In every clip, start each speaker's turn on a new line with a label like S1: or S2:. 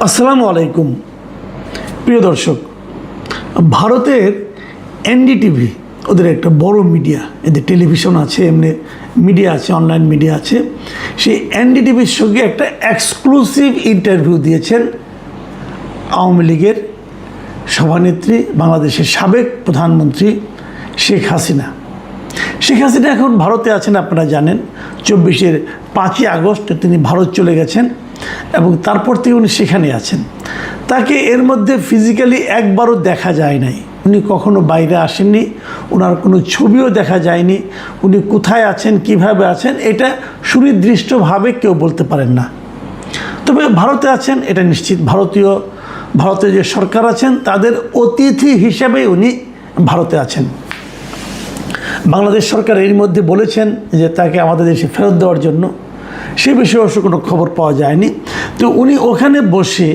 S1: আসসালামু আলাইকুম প্রিয় দর্শক, ভারতের এনডিটিভি ওদের একটা বড় মিডিয়া, এদের টেলিভিশন আছে, এমনি মিডিয়া আছে, অনলাইন মিডিয়া আছে। সেই এনডিটিভির সঙ্গে একটা এক্সক্লুসিভ ইন্টারভিউ দিয়েছেন আওয়ামী লীগের সভানেত্রী, বাংলাদেশের সাবেক প্রধানমন্ত্রী শেখ হাসিনা। শেখ হাসিনা এখন ভারতে আছেন, আপনারা জানেন। 5ই আগস্ট তিনি ভারত চলে গেছেন এবং তারপর থেকে উনি সেখানে আছেন। তাকে এর মধ্যে ফিজিক্যালি একবারও দেখা যায় নাই, উনি কখনো বাইরে আসেননি, ওনার কোনো ছবিও দেখা যায়নি। উনি কোথায় আছেন, কিভাবে আছেন, এটা সুনির্দিষ্টভাবে কেউ বলতে পারেন না। তবে ভারতে আছেন এটা নিশ্চিত। ভারতের যে সরকার আছেন তাদের অতিথি হিসেবে উনি ভারতে আছেন। বাংলাদেশ সরকার এর মধ্যে বলেছেন যে তাকে আমাদের দেশে ফেরত দেওয়ার জন্য, সে বিষয়ে অবশ্য কোনো খবর পাওয়া যায়নি। তো উনি ওখানে বসে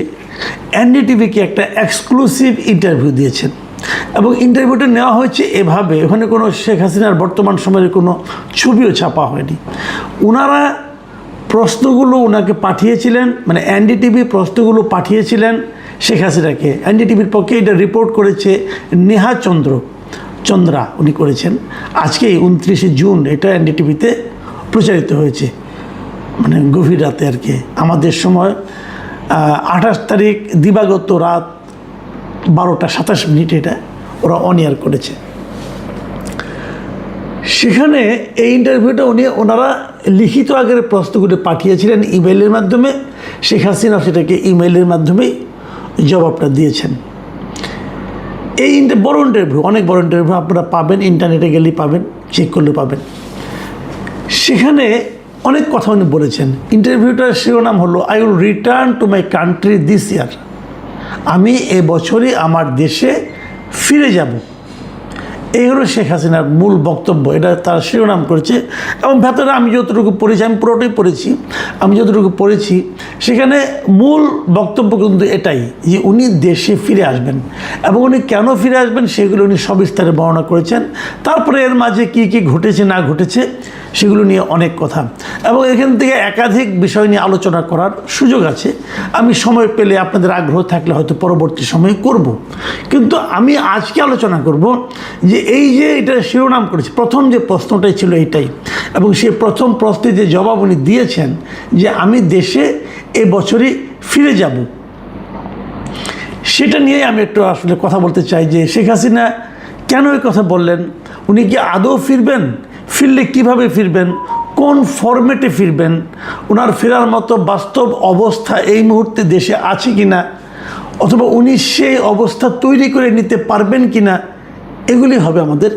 S1: এনডিটিভিকে একটা এক্সক্লুসিভ ইন্টারভিউ দিয়েছেন এবং ইন্টারভিউটা নেওয়া হয়েছে এভাবে, ওখানে কোনো শেখ হাসিনার বর্তমান সময়ের কোনো ছবিও ছাপা হয়নি। ওনারা প্রশ্নগুলো ওনাকে পাঠিয়েছিলেন, মানে এনডিটিভি প্রশ্নগুলো পাঠিয়েছিলেন শেখ হাসিনাকে। এনডিটিভির পক্ষে এটা রিপোর্ট করেছে নেহা চন্দ্রা, উনি করেছেন। আজকে 29শে জুন এটা এনডিটিভিতে প্রচারিত হয়েছে, মানে গভীর রাতে আর কি, আমাদের সময় 28 তারিখ দিবাগত রাত 12টা 27 মিনিট এটা ওরা অন এয়ার করেছে। সেখানে এই ইন্টারভিউটা ওনারা লিখিত আগের প্রশ্নগুলো পাঠিয়েছিলেন ইমেইলের মাধ্যমে। শেখ হাসিনা সেটাকে ইমেইলের মাধ্যমেই জবাবটা দিয়েছেন। এই বড় ইন্টারভিউ, অনেক বড় ইন্টারভিউ, আপনারা পাবেন, ইন্টারনেটে গেলেই পাবেন, চেক করলে পাবেন। সেখানে অনেক কথা উনি বলেছেন। ইন্টারভিউটার শিরোনাম হলো I will return to my country this ইয়ার, আমি এবছরই আমার দেশে ফিরে যাব। এই হলো শেখ হাসিনার মূল বক্তব্য, এটা তার শিরোনাম করেছে। এবং ভেতরে আমি যতটুকু পড়েছি, আমি পুরোটাই পড়েছি, আমি যতটুকু পড়েছি সেখানে মূল বক্তব্য কিন্তু এটাই যে উনি দেশে ফিরে আসবেন এবং উনি কেন ফিরে আসবেন সেগুলো উনি সবিস্তারে বর্ণনা করেছেন। তারপরে এর মাঝে কি কি ঘটেছে না ঘটেছে সেগুলো নিয়ে অনেক কথা, এবং এখান থেকে একাধিক বিষয় নিয়ে আলোচনা করার সুযোগ আছে। আমি সময় পেলে, আপনাদের আগ্রহ থাকলে হয়তো পরবর্তী সময়ে করব। কিন্তু আমি আজকে আলোচনা করব যে এই যে এটা শিরোনাম করেছে, প্রথম যে প্রশ্নটাই ছিল এইটাই, এবং সেই প্রথম প্রশ্নে যে জবাব উনি দিয়েছেন যে আমি দেশে এবছরই ফিরে যাব, সেটা নিয়ে আমি একটু আসলে কথা বলতে চাই যে শেখ হাসিনা কেন এই কথা বললেন, উনি কি আদৌ ফিরবেন, ফিরলে কীভাবে ফিরবেন, কোন ফরম্যাটে ফিরবেন, ওনার ফেরার মতো বাস্তব অবস্থা এই মুহূর্তে দেশে আছে কি না, অথবা উনি সেই অবস্থা তৈরি করে নিতে পারবেন কি না, এগুলি হবে আমাদের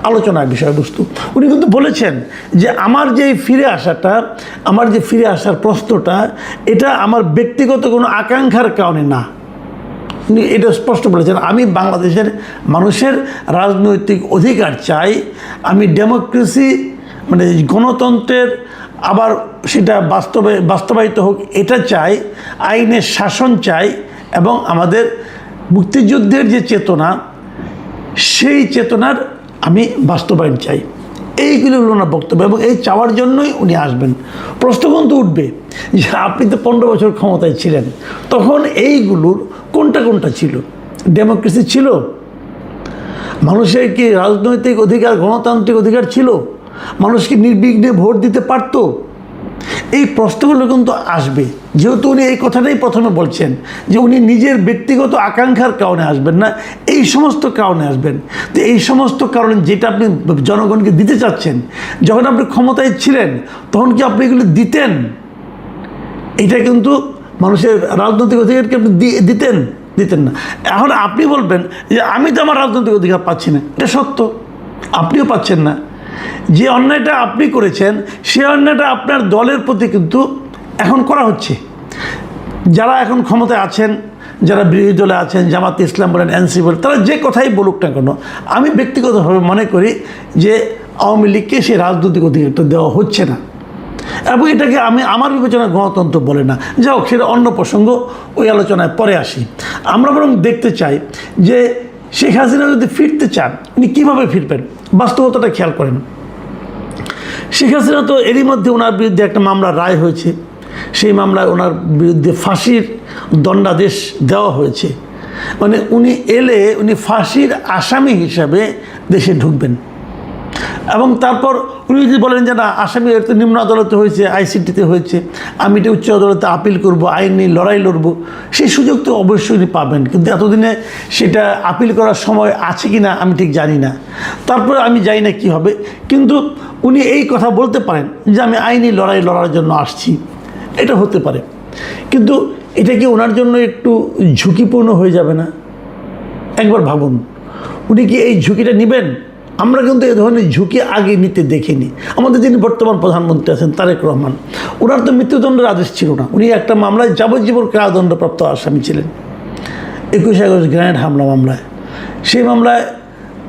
S1: আলোচনার বিষয়বস্তু। উনি কিন্তু বলেছেন যে আমার যে ফিরে আসার প্রশ্নটা, এটা আমার ব্যক্তিগত কোনো আকাঙ্ক্ষার কারণে না। উনি এটা স্পষ্ট বলেছেন, আমি বাংলাদেশের মানুষের রাজনৈতিক অধিকার চাই, আমি ডেমোক্রেসি মানে গণতন্ত্রের আবার সেটা বাস্তবায়িত হোক এটা চাই, আইনের শাসন চাই, এবং আমাদের মুক্তিযুদ্ধের যে চেতনা সেই চেতনার আমি বাস্তবায়ন চাই। এইগুলি হলো না বক্তব্য, এবং এই চাওয়ার জন্যই উনি আসবেন। প্রশ্ন কিন্তু উঠবে যে আপনি তো 15 বছর ক্ষমতায় ছিলেন, তখন এইগুলোর কোনটা ছিল? ডেমোক্রেসি ছিল? মানুষের কি রাজনৈতিক অধিকার, গণতান্ত্রিক অধিকার ছিল? মানুষ কি নির্বিঘ্নে ভোট দিতে পারত? এই প্রশ্নগুলো কিন্তু আসবে, যেহেতু উনি এই কথাটাই প্রথমে বলছেন যে উনি নিজের ব্যক্তিগত আকাঙ্ক্ষার কারণে আসবেন না, এই সমস্ত কারণে আসবেন। তো এই সমস্ত কারণে যেটা আপনি জনগণকে দিতে চাচ্ছেন, যখন আপনি ক্ষমতায় ছিলেন তখন কি আপনি এগুলো দিতেন? এটা কিন্তু মানুষের রাজনৈতিক অধিকারকে আপনি দিতেন না। এখন আপনি বলবেন যে আমি তো আমার রাজনৈতিক অধিকার পাচ্ছি না, এটা সত্য, আপনিও পাচ্ছেন না। যে অন্যায়টা আপনি করেছেন সে অন্যায়টা আপনার দলের প্রতি কিন্তু এখন করা হচ্ছে। যারা এখন ক্ষমতায় আছেন, যারা বিরোধী দলে আছেন, জামাতে ইসলাম বলেন, এনসি বলেন, তারা যে কথাই বলুক না কেন, আমি ব্যক্তিগতভাবে মনে করি যে আওয়ামী লীগকে সেই রাজনৈতিক অধিকারটা দেওয়া হচ্ছে না, এবং এটাকে আমার বিবেচনা গণতন্ত্র বলে না। যাই হোক, সেটা অন্য প্রসঙ্গ, ওই আলোচনায় পরে আসি। আমরা বরং দেখতে চাই যে শেখ হাসিনা যদি ফিরতে চান উনি কীভাবে ফিরবেন, বাস্তবতাটা খেয়াল করেন। শেখ হাসিনা তো এরই মধ্যে ওনার বিরুদ্ধে একটা মামলার রায় হয়েছে, সেই মামলায় ওনার বিরুদ্ধে ফাঁসির দণ্ডাদেশ দেওয়া হয়েছে, মানে উনি এলে উনি ফাঁসির আসামি হিসাবে দেশে ঢুকবেন। এবং তারপর উনি যদি বলেন যে না, আসামি তো নিম্ন আদালতে হয়েছে, আইসিটিতে হয়েছে, আমি এটা উচ্চ আদালতে আপিল করব, আইনি লড়াই লড়ব, সেই সুযোগ তো অবশ্যই উনি পাবেন। কিন্তু এতদিনে সেটা আপিল করার সময় আছে কি না আমি ঠিক জানি না। তারপরে আমি জানি না কী হবে, কিন্তু উনি এই কথা বলতে পারেন যে আমি আইনি লড়াই লড়ার জন্য আসছি, এটা হতে পারে। কিন্তু এটা কি ওনার জন্য একটু ঝুঁকিপূর্ণ হয়ে যাবে না? একবার ভাবুন, উনি কি এই ঝুঁকিটা নেবেন? আমরা কিন্তু এই ধরনের ঝুঁকি আগে নিতে দেখিনি। আমাদের যিনি বর্তমান প্রধানমন্ত্রী আছেন তারেক রহমান, ওনার তো মৃত্যুদণ্ডের আদেশ ছিল না, উনি একটা মামলায় যাবজ্জীবন কারাদণ্ডপ্রাপ্ত আসামি ছিলেন 21 আগস্ট গ্রেনেড হামলা মামলায়। সেই মামলায়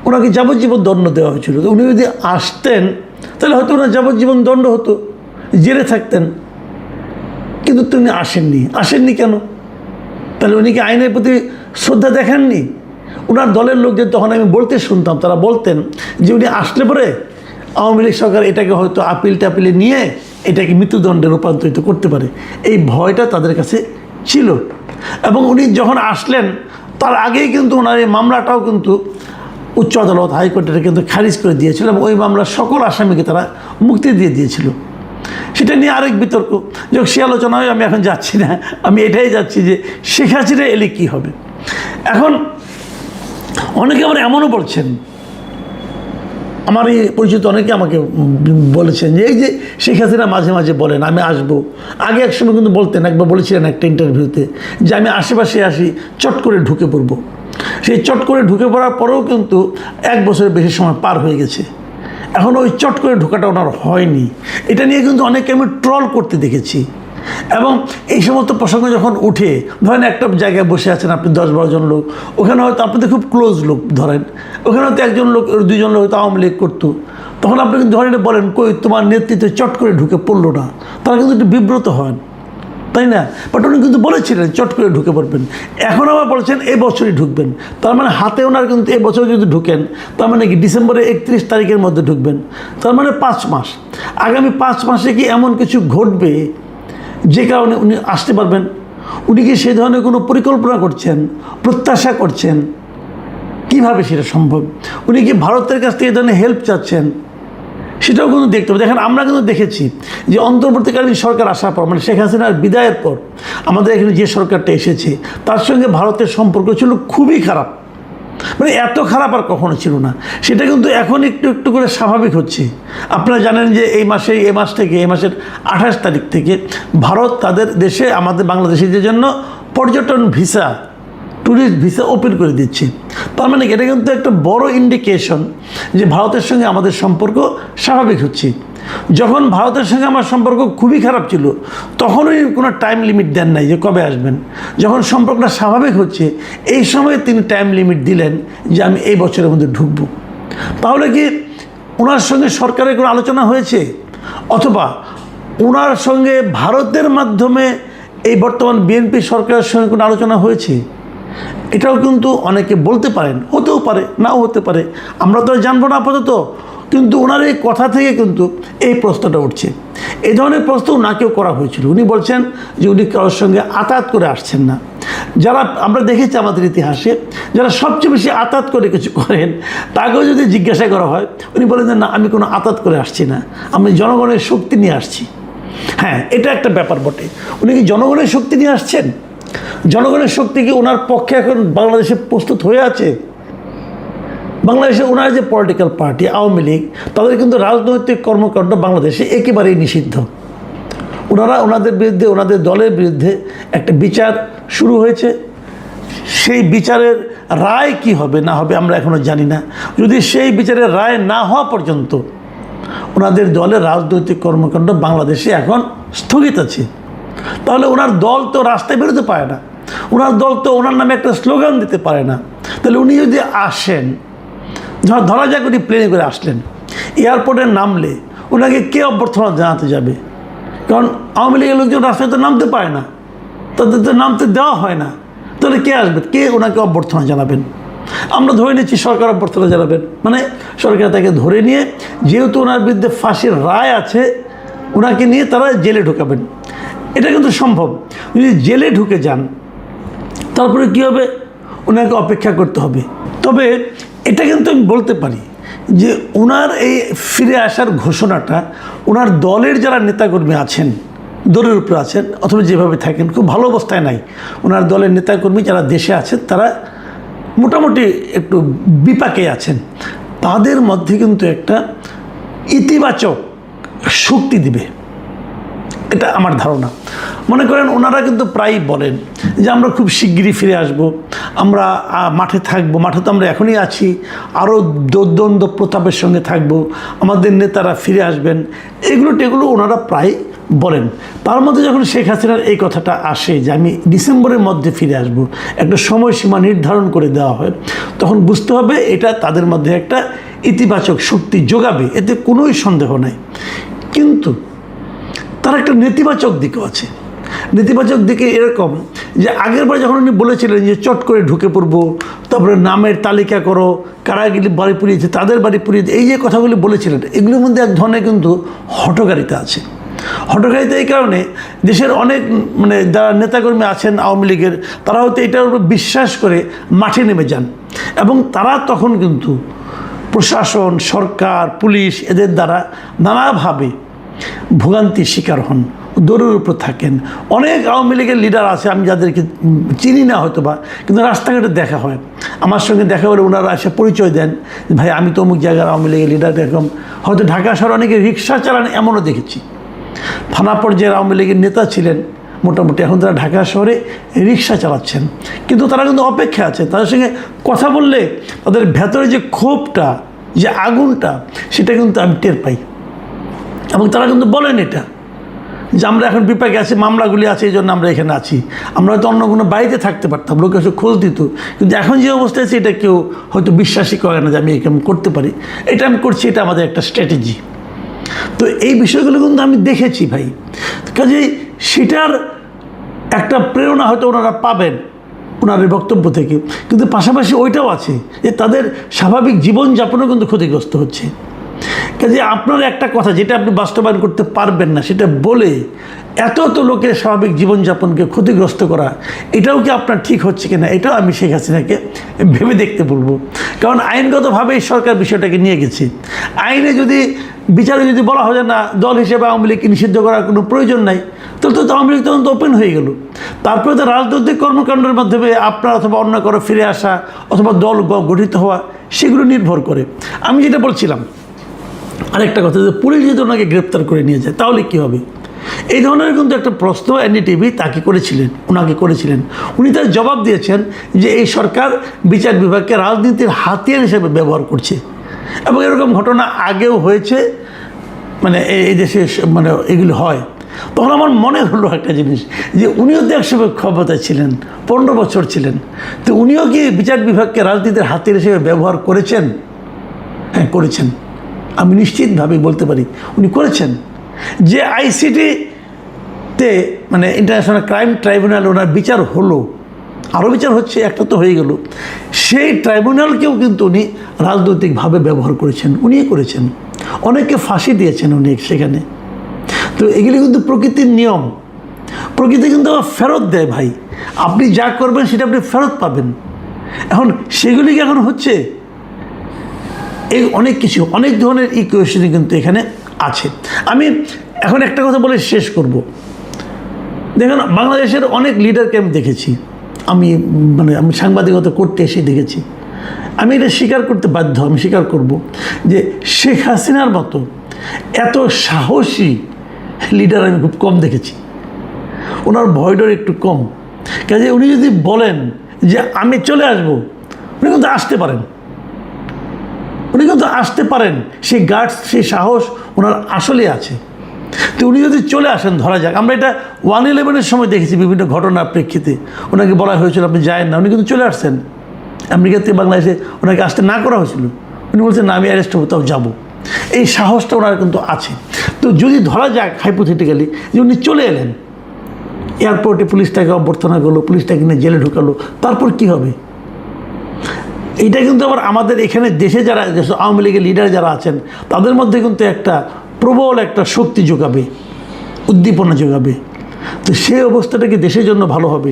S1: ওনাকে যাবজ্জীবন দণ্ড দেওয়া হয়েছিল। তো উনি যদি আসতেন তাহলে হয়তো ওনার যাবজ্জীবন দণ্ড হতো, জেলে থাকতেন। কিন্তু তিনি আসেননি কেন? তাহলে উনি কি আইনের প্রতি শ্রদ্ধা দেখাননি? ওনার দলের লোকদের তখন আমি বলতে শুনতাম, তারা বলতেন যে উনি আসলে পরে আওয়ামী লীগ সরকার এটাকে হয়তো আপিল টাপিলে নিয়ে এটাকে মৃত্যুদণ্ডে রূপান্তরিত করতে পারে, এই ভয়টা তাদের কাছে ছিল। এবং উনি যখন আসলেন তার আগেই কিন্তু ওনার এই মামলাটাও কিন্তু উচ্চ আদালত হাইকোর্টের কিন্তু খারিজ করে দিয়েছিল, এবং ওই মামলার সকল আসামিকে তারা মুক্তি দিয়ে দিয়েছিল। সেটা নিয়ে আরেক বিতর্ক, যোগ সে আলোচনায় আমি এখন যাচ্ছি না। আমি এটাই যাচ্ছি যে শেখ হাসিনা এলে কী হবে। এখন অনেকে আবার এমনও বলছেন, আমার এই পরিচিত অনেকে আমাকে বলেছেন যে এই যে শেখ হাসিনা মাঝে মাঝে বলেন আমি আসবো, আগে এক সময় কিন্তু বলতেন, একবার বলেছিলেন একটা ইন্টারভিউতে যে আমি আশেপাশে আসি, চট করে ঢুকে পড়বো। সেই চট করে ঢুকে পড়ার পরেও কিন্তু 1 বছরের বেশি সময় পার হয়ে গেছে, এখন ওই চট করে ঢোকাটা ওনার হয়নি। এটা নিয়ে কিন্তু অনেকে আমি ট্রল করতে দেখেছি। এবং এই সমস্ত প্রসঙ্গ যখন উঠে, ধরেন একটা জায়গায় বসে আছেন আপনি 10-12 জন লোক, ওখানে হয়তো আপনাদের খুব ক্লোজ লোক, ধরেন ওখানে হয়তো একজন লোক 2জন লোক হয়তো আওয়ামী লীগ করতো, তখন আপনি কিন্তু ধরেন বলেন কই তোমার নেতৃত্বে চট করে ঢুকে পড়লো না, তারা কিন্তু একটু বিব্রত হন, তাই না? বাট উনি কিন্তু বলেছিলেন চট করে ঢুকে পড়বেন। এখন আবার বলছেন এই বছরই ঢুকবেন। তার মানে হাতে ওনার কিন্তু এই বছর যদি ঢুকেন, তার মানে কি ডিসেম্বরের 31 তারিখের মধ্যে ঢুকবেন, তার মানে 5 মাস। আগামী 5 মাসে কি এমন কিছু ঘটবে যে কারণে উনি আসতে পারবেন? উনি কি সেই ধরনের কোনো পরিকল্পনা করছেন, প্রত্যাশা করছেন? কিভাবে সেটা সম্ভব? উনি কি ভারতের কাছ থেকে এই ধরনের হেল্প চাচ্ছেন? সেটাও কিন্তু দেখতে হবে। দেখেন, আমরা কিন্তু দেখেছি যে অন্তর্বর্তীকালীন সরকার আসার পর, মানে শেখ হাসিনার বিদায়ের পর আমাদের এখানে যে সরকারটা এসেছে তার সঙ্গে ভারতের সম্পর্ক ছিল খুবই খারাপ, মানে এত খারাপ আর কখনো ছিল না। সেটা কিন্তু এখন একটু একটু করে স্বাভাবিক হচ্ছে। আপনারা জানেন যে এই মাসের 28 তারিখ থেকে ভারত তাদের দেশে, আমাদের বাংলাদেশিদের জন্য পর্যটন ভিসা, ট্যুরিস্ট ভিসা ওপেন করে দিচ্ছে। তার মানে এটা কিন্তু একটা বড় ইন্ডিকেশন যে ভারতের সঙ্গে আমাদের সম্পর্ক স্বাভাবিক হচ্ছে। যখন ভারতের সঙ্গে আমার সম্পর্ক খুবই খারাপ ছিল তখনই কোনো টাইম লিমিট দেন নাই যে কবে আসবেন। যখন সম্পর্কটা স্বাভাবিক হচ্ছে এই সময়ে তিনি টাইম লিমিট দিলেন যে আমি এই বছরের মধ্যে ঢুকবো। তাহলে কি ওনার সঙ্গে সরকারের কোনো আলোচনা হয়েছে, অথবা ওনার সঙ্গে ভারতের মাধ্যমে এই বর্তমান বিএনপি সরকারের সঙ্গে কোনো আলোচনা হয়েছে? এটাও কিন্তু অনেকে বলতে পারেন, হতেও পারে, নাও হতে পারে, আমরা তো জানবো না আপাতত। কিন্তু ওনার এই কথা থেকে কিন্তু এই প্রশ্নটা উঠছে। এই ধরনের প্রশ্ন ওনাকেও করা হয়েছিল। উনি বলছেন যে উনি কারোর সঙ্গে আতাত করে আসছেন না। যারা আমরা দেখেছি আমাদের ইতিহাসে, যারা সবচেয়ে বেশি আতাত করে কিছু করেন তাকেও যদি জিজ্ঞাসা করা হয়, উনি বলেন যে না, আমি কোনো আতাত করে আসছি না, আমি জনগণের শক্তি নিয়ে আসছি। হ্যাঁ, এটা একটা ব্যাপার বটে। উনি কি জনগণের শক্তি নিয়ে আসছেন? জনগণের শক্তি কি ওনার পক্ষে এখন বাংলাদেশে প্রস্তুত হয়ে আছে? বাংলাদেশে ওনার যে পলিটিক্যাল পার্টি আওয়ামী লীগ, তাদের কিন্তু রাজনৈতিক কর্মকাণ্ড বাংলাদেশে একেবারেই নিষিদ্ধ। ওনাদের বিরুদ্ধে, ওনাদের দলের বিরুদ্ধে একটা বিচার শুরু হয়েছে। সেই বিচারের রায় কি হবে না হবে আমরা এখনও জানি না। যদি সেই বিচারের রায় না হওয়া পর্যন্ত ওনাদের দলের রাজনৈতিক কর্মকাণ্ড বাংলাদেশে এখন স্থগিত আছে। তাহলে ওনার দল তো রাস্তায় বেরোতে পারে না, ওনার দল তো ওনার নামে একটা স্লোগান দিতে পারে না। তাহলে উনি যদি আসেন, ধরা যাক উনি প্লেনে করে আসলেন, এয়ারপোর্টে নামলে ওনাকে কে অভ্যর্থনা জানাতে যাবে? কারণ আওয়ামী লীগের লোকজন রাস্তায় তো নামতে পারে না, তাদের তো নামতে দেওয়া হয় না। তাহলে কে আসবে, কে ওনাকে অভ্যর্থনা জানাবেন? আমরা ধরে নিচ্ছি সরকার অভ্যর্থনা জানাবেন, মানে সরকার তাকে ধরে নিয়ে, যেহেতু ওনার বিরুদ্ধে ফাঁসির রায় আছে, ওনাকে নিয়ে তারা জেলে ঢুকাবেন। এটা কিন্তু সম্ভব। যদি জেলে ঢুকে যান তারপরে কী হবে, ওনাকে অপেক্ষা করতে হবে। তবে এটা কিন্তু আমি বলতে পারি যে ওনার এই ফিরে আসার ঘোষণাটা ওনার দলের যারা নেতাকর্মী আছেন, দলের উপরে আছেন অথবা যেভাবে থাকেন, খুব ভালো অবস্থায় নাই। ওনার দলের নেতাকর্মী যারা দেশে আছেন তারা মোটামুটি একটু বিপাকে আছেন। তাদের মধ্যে কিন্তু একটা ইতিবাচক শক্তি দিবে, এটা আমার ধারণা। মনে করেন ওনারা কিন্তু প্রায়ই বলেন যে আমরা খুব শিগগিরই ফিরে আসব, আমরা মাঠে থাকব, মাঠে তো আমরা এখনই আছি, আরও দ্বন্দ্ব প্রতাপের সঙ্গে থাকব, আমাদের নেতারা ফিরে আসবেন, এগুলো ওনারা প্রায় বলেন। তার মধ্যে যখন শেখ হাসিনার এই কথাটা আসে যে আমি ডিসেম্বরের মধ্যে ফিরে আসব, একটা সময়সীমা নির্ধারণ করে দেওয়া হয়, তখন বুঝতে হবে এটা তাদের মধ্যে একটা ইতিবাচক শক্তি যোগাবে, এতে কোনোই সন্দেহ নাই। কিন্তু তার একটা নেতিবাচক দিকও আছে। নেতিবাচক দিকে এরকম যে আগেরবার যখন উনি বলেছিলেন যে চট করে ঢুকে পড়বো, তারপরে নামের তালিকা করো, কারা গেলে বাড়ি পুড়িয়েছে তাদের বাড়ি পুড়িয়ে, এই যে কথাগুলি বলেছিলেন, এগুলোর মধ্যে এক ধরনের কিন্তু হঠকারিতা আছে। হঠকারিতা এই কারণে দেশের অনেক যারা নেতাকর্মী আছেন আওয়ামী লীগের, তারা হয়তো এটার উপর বিশ্বাস করে মাঠে নেমে যান, এবং তারা তখন কিন্তু প্রশাসন, সরকার, পুলিশ এদের দ্বারা নানাভাবে ভোগান্তির শিকার হন, দৌড়ের উপর থাকেন। অনেক আওয়ামী লীগের লিডার আছে আমি যাদেরকে চিনি না হয়তো বা, কিন্তু রাস্তাঘাটে দেখা হয়, আমার সঙ্গে দেখা হলে ওনারা এসে পরিচয় দেন, ভাই আমি তো অমুক জায়গার আওয়ামী লীগের লিডার। এরকম হয়তো ঢাকা শহরে অনেকে রিক্সা চালান, এমনও দেখেছি। থানা পর্যায়ের আওয়ামী লীগের নেতা ছিলেন মোটামুটি, এখন তারা ঢাকা শহরে রিক্সা চালাচ্ছেন, কিন্তু তারা কিন্তু অপেক্ষা আছে। তাদের সঙ্গে কথা বললে তাদের ভেতরে যে ক্ষোভটা, যে আগুনটা, সেটা কিন্তু আমি টের পাই। এবং তারা কিন্তু বলেন এটা যে আমরা এখন বিপাকে আছি, মামলাগুলি আছে, এই জন্য আমরা এখানে আছি, আমরা হয়তো অন্য কোনো বাড়িতে থাকতে পারতাম, লোক এসে খোঁজ দিত, কিন্তু এখন যে অবস্থায় আছে এটা কেউ হয়তো বিশ্বাসই করে না যে আমি এরকম করতে পারি, এটা আমি করছি, এটা আমাদের একটা স্ট্র্যাটেজি। তো এই বিষয়গুলো কিন্তু আমি দেখেছি ভাই, কাজেই সেটার একটা প্রেরণা হয়তো ওনারা পাবেন ওনার এই বক্তব্য থেকে, কিন্তু পাশাপাশি ওইটাও আছে যে তাদের স্বাভাবিক জীবনযাপনও কিন্তু ক্ষতিগ্রস্ত হচ্ছে। কাজে আপনার একটা কথা যেটা আপনি বাস্তবায়ন করতে পারবেন না, সেটা বলে এত লোকের স্বাভাবিক জীবনযাপনকে ক্ষতিগ্রস্ত করা, এটাও কি আপনার ঠিক হচ্ছে কিনা, এটাও আমি শেখ হাসিনাকে ভেবে দেখতে বলবো। কারণ আইনগতভাবেই সরকার বিষয়টাকে নিয়ে গেছে। আইনে যদি বিচারে যদি বলা হয় না দল হিসেবে আওয়ামী লীগকে নিষিদ্ধ করার কোনো প্রয়োজন নাই, তাহলে তো আওয়ামী লীগ তখন তো ওপেন হয়ে গেল। তারপরে তো রাজনৈতিক কর্মকাণ্ডের মাধ্যমে আপনার অথবা অন্য কারো ফিরে আসা অথবা দল গঠিত হওয়া, সেগুলো নির্ভর করে। আমি যেটা বলছিলাম আরেকটা কথা, যে পুলিশ যদি ওনাকে গ্রেপ্তার করে নিয়ে যায় তাহলে কী হবে, এই ধরনের কিন্তু একটা প্রশ্ন এনডিটিভি তাকে করেছিলেন, ওনাকে করেছিলেন। উনি তার জবাব দিয়েছেন যে এই সরকার বিচার বিভাগকে রাজনীতির হাতিয়ার হিসেবে ব্যবহার করছে, এবং এরকম ঘটনা আগেও হয়েছে, এই দেশে এগুলি হয়। তখন আমার মনে হলো একটা জিনিস, যে উনিও তো একসময় ক্ষমতায় ছিলেন, 15 বছর ছিলেন, তো উনিও কি বিচার বিভাগকে রাজনীতির হাতিয়ার হিসেবে ব্যবহার করেছেন? হ্যাঁ, করেছেন। আমি নিশ্চিতভাবে বলতে পারি উনি করেছেন। যে আইসিটিতে ইন্টারন্যাশনাল ক্রাইম ট্রাইব্যুনাল ওনার বিচার হলো, আরও বিচার হচ্ছে, একটা তো হয়ে গেল, সেই ট্রাইব্যুনালকেও কিন্তু উনি রাজনৈতিকভাবে ব্যবহার করেছেন, উনিই করেছেন। অনেককে ফাঁসি দিয়েছেন উনি সেখানে। তো এগুলি কিন্তু প্রকৃতির নিয়ম, প্রকৃতি কিন্তু আবার ফেরত দেয় ভাই, আপনি যা করবেন সেটা আপনি ফেরত পাবেন। এখন সেগুলি কি এখন হচ্ছে? এই অনেক কিছু, অনেক ধরনের ইকুয়েশনই কিন্তু এখানে আছে। আমি এখন একটা কথা বলে শেষ করব। দেখুন, বাংলাদেশের অনেক লিডারকে আমি দেখেছি, আমি সাংবাদিকতা করতে এসে দেখেছি। আমি এটা স্বীকার করতে বাধ্য, আমি স্বীকার করব যে শেখ হাসিনার মতো এত সাহসী লিডার আমি খুব কম দেখেছি। ওনার ভয়ডর একটু কম। কাজে উনি যদি বলেন যে আমি চলে আসব, উনি কিন্তু আসতে পারেন, উনি কিন্তু আসতে পারেন। সেই গার্ডস, সেই সাহস ওনার আসলেই আছে। তো উনি যদি চলে আসেন, ধরা যাক আমরা এটা 1/11 সময় দেখেছি, বিভিন্ন ঘটনার প্রেক্ষিতে ওনাকে বলা হয়েছিল আপনি যায়েন না, উনি কিন্তু চলে আসছেন। আমেরিকা থেকে বাংলাদেশে ওনাকে আসতে না করা হয়েছিল, উনি বলছেন না আমি অ্যারেস্ট হবো, তাও যাবো। এই সাহসটা ওনার কিন্তু আছে। তো যদি ধরা যাক হাইপোথেটিক্যালি যে উনি চলে এলেন, এয়ারপোর্টে পুলিশটাকে অভ্যর্থনা করলো, পুলিশটাকে নিয়ে জেলে ঢুকালো, তারপর কি হবে? এইটা কিন্তু আবার আমাদের এখানে দেশে যারা আওয়ামী লীগের লিডার যারা আছেন তাদের মধ্যে কিন্তু একটা প্রবল একটা শক্তি যোগাবে, উদ্দীপনা যোগাবে। তো সেই অবস্থাটা কি দেশের জন্য ভালো হবে?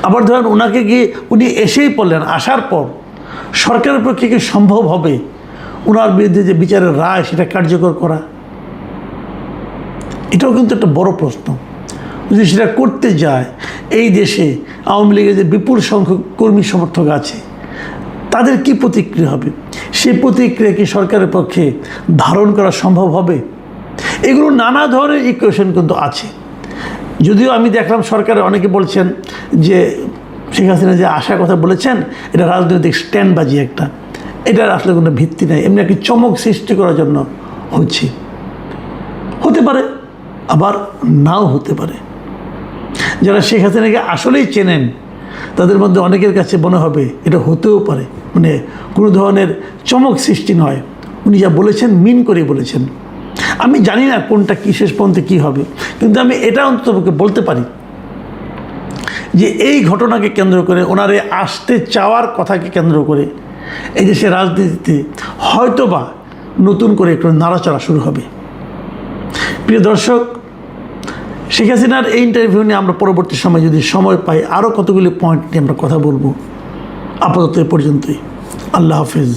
S1: আবার ধরেন ওনাকে গিয়ে উনি এসেই পড়লেন, আসার পর সরকারের পক্ষে কি সম্ভব হবে ওনার বিরুদ্ধে যে বিচারের রায় সেটা কার্যকর করা? এটাও কিন্তু একটা বড় প্রশ্ন। যদি সেটা করতে যায়, এই দেশে আওয়ামী লীগের যে বিপুল সংখ্যক কর্মী সমর্থক আছে তাদের কি প্রতিক্রিয়া হবে? সেই প্রতিক্রিয়া কি সরকারের পক্ষে ধারণ করা সম্ভব হবে? এগুলো নানা ধরনের ইকুয়েশন কিন্তু আছে। যদিও আমি দেখলাম সরকারের অনেকে বলছেন যে শেখ হাসিনা যে আসার কথা বলেছেন এটা রাজনৈতিক স্ট্যান্ডবাজি একটা, এটার আসলে কোনো ভিত্তি নেই, এমনি একটি চমক সৃষ্টি করার জন্য হচ্ছে। হতে পারে, আবার নাও হতে পারে। যারা শেখ হাসিনাকে আসলেই চেনেন তাদের মধ্যে অনেকের কাছে মনে হবে এটা হতেও পারে, মানে কোনো ধরনের চমক সৃষ্টি নয়, উনি যা বলেছেন মিন করে বলেছেন। আমি জানি না কোনটা কী শেষ পর্যন্ত কী হবে, কিন্তু আমি এটা অন্ততপক্ষে বলতে পারি যে এই ঘটনাকে কেন্দ্র করে, ওনারে আসতে চাওয়ার কথাকে কেন্দ্র করে এই দেশের রাজনীতিতে হয়তোবা নতুন করে একটু নাড়াচড়া শুরু হবে। প্রিয় দর্শক, শেখ হাসিনার এই ইন্টারভিউ নিয়ে আমরা পরবর্তী সময় যদি সময় পাই আরও কতগুলি পয়েন্ট নিয়ে আমরা কথা বলবো। আপাতত এ পর্যন্তই। আল্লাহ হাফেজ।